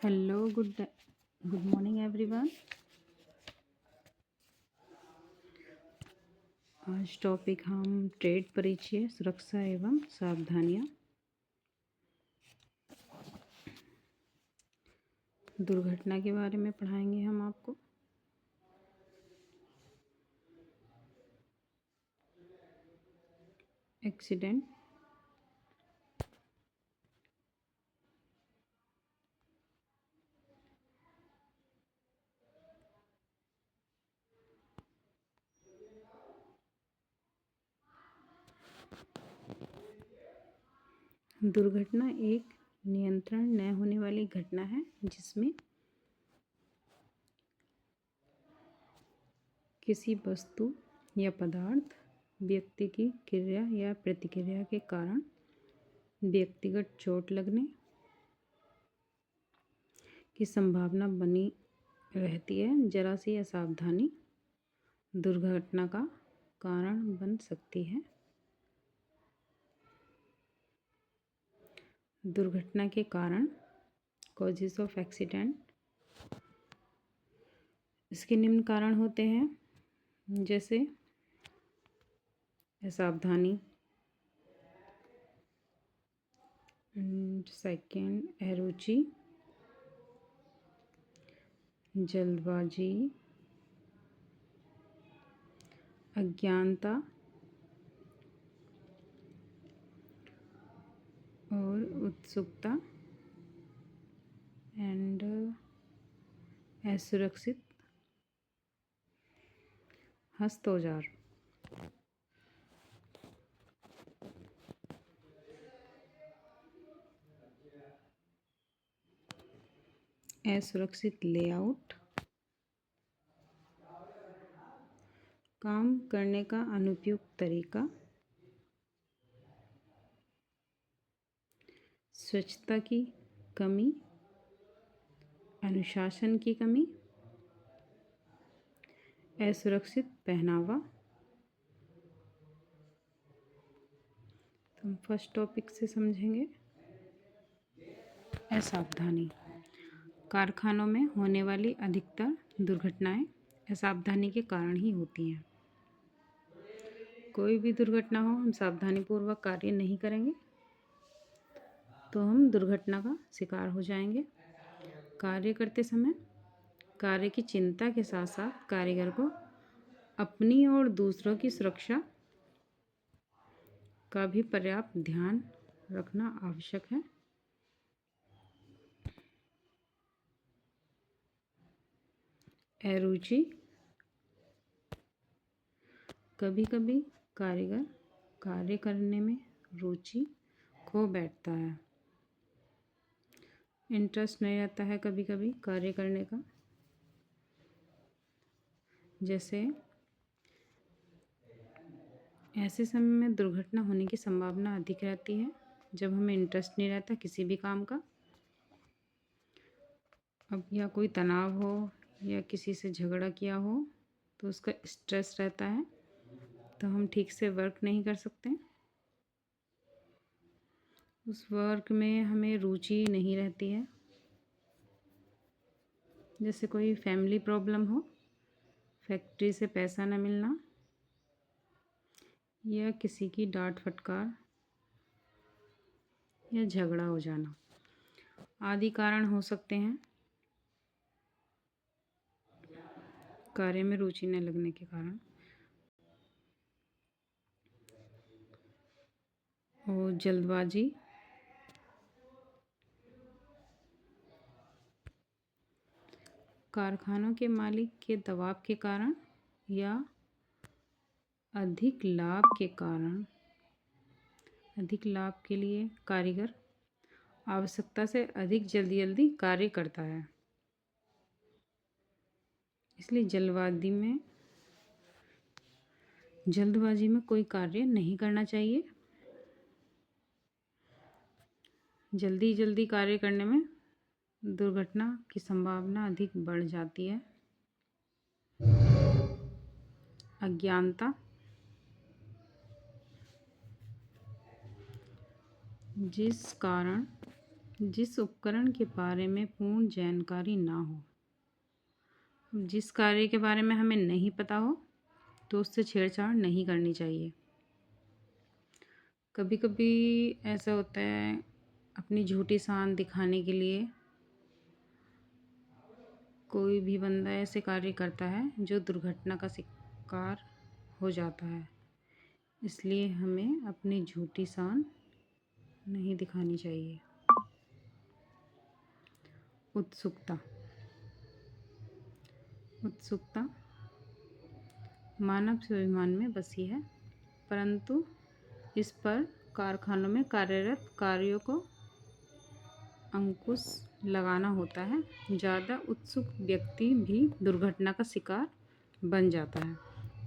Hello, good morning everyone. आज topic हम trade परिचय, सुरक्षा एवं सावधानियां। दुर्घटना के बारे में पढ़ाएंगे हम आपको। एक्सीडेंट, दुर्घटना एक नियंत्रण न होने वाली घटना है जिसमें किसी वस्तु या पदार्थ, व्यक्ति की क्रिया या प्रतिक्रिया के कारण व्यक्तिगत चोट लगने की संभावना बनी रहती है। जरा सी असावधानी दुर्घटना का कारण बन सकती है। दुर्घटना के कारण, कॉजेस ऑफ एक्सीडेंट, इसके निम्न कारण होते हैं, जैसे असावधानी, सेकंड अरुचि, जल्दबाजी, अज्ञानता और उत्सुकता एंड असुरक्षित हस्त औजार। असुरक्षित लेआउट, काम करने का अनुपयुक्त तरीका, स्वच्छता की कमी, अनुशासन की कमी, असुरक्षित पहनावा। तो हम फर्स्ट टॉपिक से समझेंगे। असावधानी, कारखानों में होने वाली अधिकतर दुर्घटनाएं असावधानी के कारण ही होती हैं। कोई भी दुर्घटना हो, हम सावधानीपूर्वक कार्य नहीं करेंगे तो हम दुर्घटना का शिकार हो जाएंगे। कार्य करते समय कार्य की चिंता के साथ साथ कारीगर को अपनी और दूसरों की सुरक्षा का भी पर्याप्त ध्यान रखना आवश्यक है। अरुचि, कभी कभी कारीगर कार्य करने में रुचि खो बैठता है, इंटरेस्ट नहीं रहता है कभी कभी कार्य करने का। जैसे ऐसे समय में दुर्घटना होने की संभावना अधिक रहती है जब हमें इंटरेस्ट नहीं रहता किसी भी काम का। अब या कोई तनाव हो या किसी से झगड़ा किया हो तो उसका स्ट्रेस रहता है, तो हम ठीक से वर्क नहीं कर सकते। उस वर्क में हमें रुचि नहीं रहती है। जैसे कोई फैमिली प्रॉब्लम हो, फैक्ट्री से पैसा न मिलना या किसी की डांट फटकार या झगड़ा हो जाना आदि कारण हो सकते हैं कार्य में रुचि न लगने के कारण। और जल्दबाजी, कारखानों के मालिक के दबाव के कारण या अधिक लाभ के कारण, अधिक लाभ के लिए कारीगर आवश्यकता से अधिक जल्दी कार्य करता है, इसलिए जल्दबाजी में कोई कार्य नहीं करना चाहिए। जल्दी कार्य करने में दुर्घटना की संभावना अधिक बढ़ जाती है। अज्ञानता, जिस कारण जिस उपकरण के बारे में पूर्ण जानकारी ना हो। जिस कार्य के बारे में हमें नहीं पता हो तो उससे छेड़छाड़ नहीं करनी चाहिए। कभी कभी ऐसा होता है, अपनी झूठी शान दिखाने के लिए कोई भी बंदा ऐसे कार्य करता है जो दुर्घटना का शिकार हो जाता है। इसलिए हमें अपनी झूठी शान नहीं दिखानी चाहिए। उत्सुकता। उत्सुकता मानव स्वाभिमान में बसी है, परंतु इस पर कारखानों में कार्यरत कार्यों को अंकुश लगाना होता है। ज़्यादा उत्सुक व्यक्ति भी दुर्घटना का शिकार बन जाता है,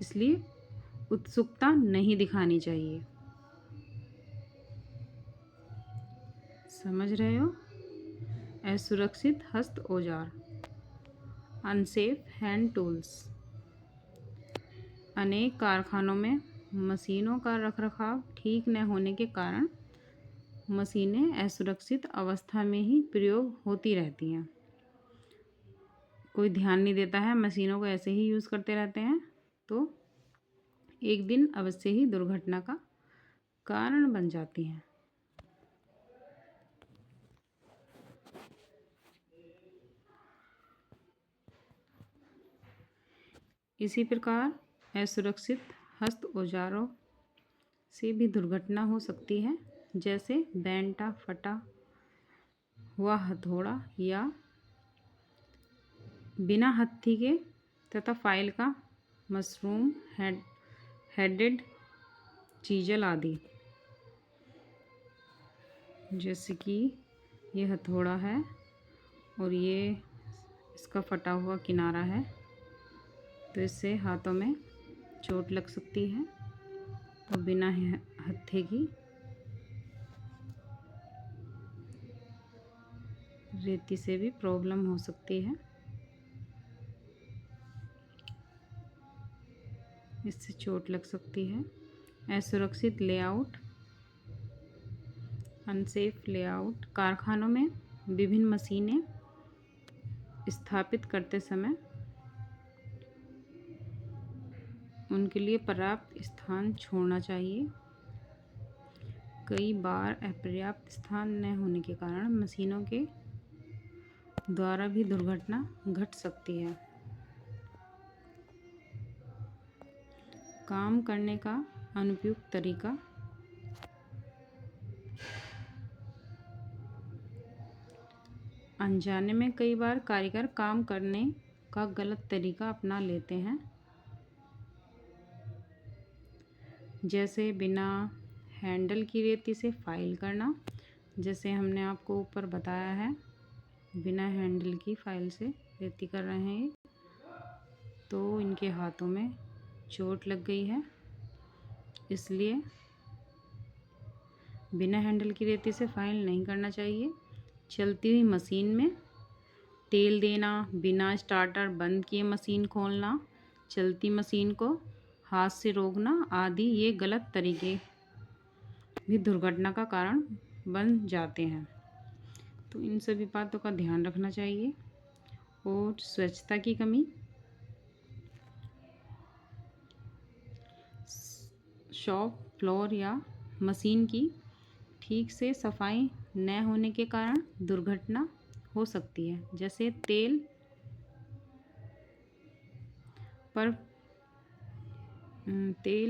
इसलिए उत्सुकता नहीं दिखानी चाहिए। समझ रहे हो? असुरक्षित हस्त औजार, अनसेफ हैंड टूल्स। अनेक कारखानों में मशीनों का रखरखाव ठीक न होने के कारण मशीनें असुरक्षित अवस्था में ही प्रयोग होती रहती हैं। कोई ध्यान नहीं देता है, मशीनों को ऐसे ही यूज़ करते रहते हैं, तो एक दिन अवश्य ही दुर्घटना का कारण बन जाती हैं। इसी प्रकार असुरक्षित हस्त औजारों से भी दुर्घटना हो सकती है, जैसे बैंटा फटा हुआ हथौड़ा या बिना हत्थी के तथा फाइल का मशरूम हेडेड चीजल आदि। जैसे कि ये हथौड़ा है और ये इसका फटा हुआ किनारा है, तो इससे हाथों में चोट लग सकती है और बिना हत्थे की रेती से भी प्रॉब्लम हो सकती है। इससे चोट लग सकती है। असुरक्षित लेआउट, अनसेफ लेआउट। कारखानों में विभिन्न मशीनें स्थापित करते समय उनके लिए पर्याप्त स्थान छोड़ना चाहिए। कई बार अपर्याप्त स्थान न होने के कारण मशीनों के द्वारा भी दुर्घटना घट सकती है। काम करने का अनुपयुक्त तरीका। अनजाने में कई बार कारीगर काम करने का गलत तरीका अपना लेते हैं, जैसे बिना हैंडल की रेती से फाइल करना। जैसे हमने आपको ऊपर बताया है, बिना हैंडल की फाइल से रेती कर रहे हैं, तो इनके हाथों में चोट लग गई है। इसलिए बिना हैंडल की रेती से फाइल नहीं करना चाहिए। चलती हुई मशीन में तेल देना, बिना स्टार्टर बंद किए मशीन खोलना, चलती मशीन को हाथ से रोकना आदि ये गलत तरीके भी दुर्घटना का कारण बन जाते हैं। तो इन सभी बातों का ध्यान रखना चाहिए। और स्वच्छता की कमी। शॉप फ्लोर या मशीन की ठीक से सफाई न होने के कारण दुर्घटना हो सकती है, जैसे तेल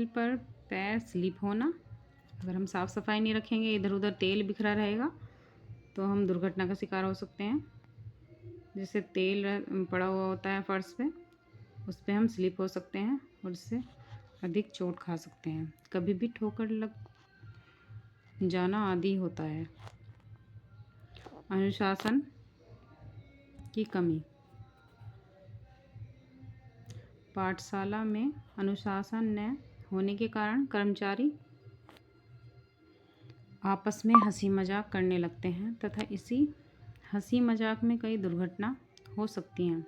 पर पैर स्लिप होना। अगर हम साफ़ सफाई नहीं रखेंगे, इधर उधर तेल बिखरा रहेगा, तो हम दुर्घटना का शिकार हो सकते हैं। जैसे तेल पड़ा हुआ होता है फर्श पे, उस पर हम स्लिप हो सकते हैं और उससे अधिक चोट खा सकते हैं। कभी भी ठोकर लग जाना आदि होता है। अनुशासन की कमी। पाठशाला में अनुशासन न होने के कारण कर्मचारी आपस में हंसी मजाक करने लगते हैं तथा इसी हंसी मजाक में कई दुर्घटना हो सकती हैं।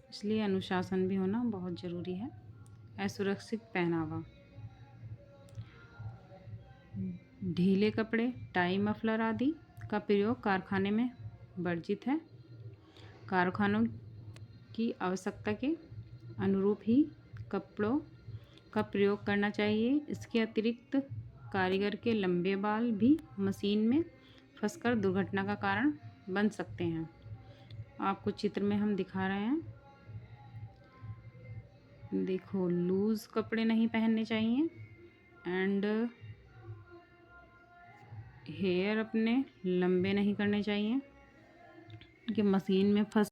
इसलिए अनुशासन भी होना बहुत ज़रूरी है। असुरक्षित पहनावा। ढीले कपड़े, टाई, मफलर आदि का प्रयोग कारखाने में वर्जित है। कारखानों की आवश्यकता के अनुरूप ही कपड़ों का प्रयोग करना चाहिए। इसके अतिरिक्त कारीगर के लंबे बाल भी मशीन में फंसकर दुर्घटना का कारण बन सकते हैं। आपको चित्र में हम दिखा रहे हैं, देखो, लूज कपड़े नहीं पहनने चाहिए एंड हेयर अपने लंबे नहीं करने चाहिए कि मशीन में फंस